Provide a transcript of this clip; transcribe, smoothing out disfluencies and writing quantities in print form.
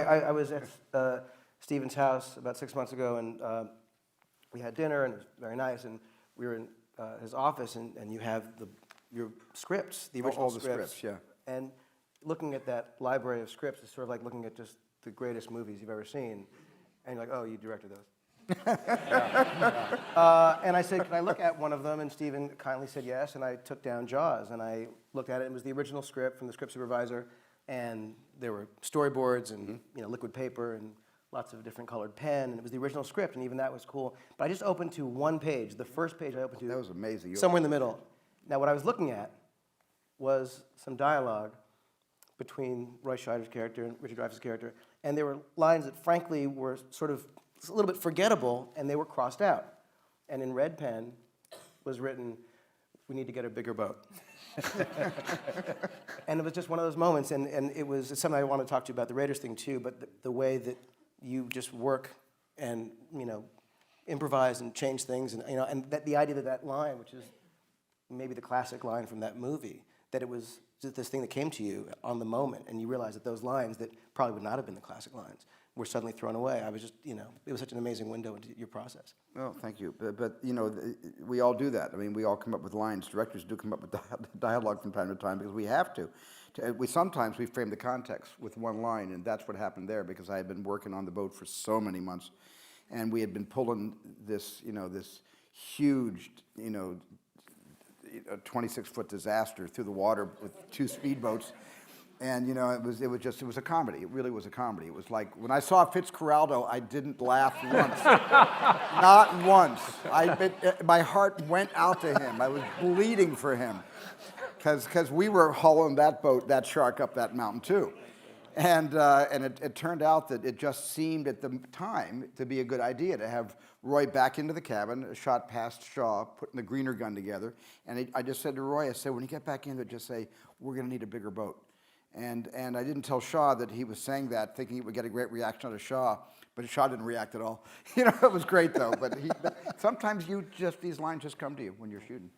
I was at Steven's house about 6 months ago, and we had dinner, and it was very nice, and we were in his office, and you have your scripts, the original all the scripts, yeah. And looking at that library of scripts is sort of like looking at just the greatest movies you've ever seen, and you're like, oh, you directed those. And I said, can I look at one of them? And Steven kindly said yes, and I took down Jaws, and I looked at it. It was the original script from the script supervisor, and there were storyboards and liquid paper and lots of different colored pen, and it was the original script, and even that was cool. But I just opened to one page, the first page I opened to. That was amazing. Somewhere in the middle. Now, what I was looking at was some dialogue between Roy Scheider's character and Richard Dreyfuss' character, and there were lines that, frankly, were sort of a little bit forgettable, and they were crossed out. And in red pen was written, "We need to get a bigger boat." And it was just one of those moments, and it's something I want to talk to you about the Raiders thing too, but the way that you just work and improvise and change things, and that the idea that line, which is maybe the classic line from that movie, that it was just this thing that came to you on the moment, and you realize that those lines that probably would not have been the classic lines were suddenly thrown away. I was just, it was such an amazing window into your process. Well, thank you. But we all do that. I mean, we all come up with lines. Directors do come up with dialogue from time to time because we have to. Sometimes we frame the context with one line, and that's what happened there because I had been working on the boat for so many months, and we had been pulling this, this huge, 26-foot disaster through the water with 2 speedboats. And it was a comedy. It really was a comedy. It was like when I saw Fitzcarraldo, I didn't laugh once, not once. My heart went out to him. I was bleeding for him, because we were hauling that shark up that mountain too, and it turned out that it just seemed at the time to be a good idea to have Roy back into the cabin, shot past Shaw, putting the greener gun together, and I just said to Roy, I said, when you get back into it, just say, we're going to need a bigger boat. And I didn't tell Shaw that he was saying that, thinking he would get a great reaction out of Shaw, but Shaw didn't react at all. It was great though. But sometimes these lines just come to you when you're shooting.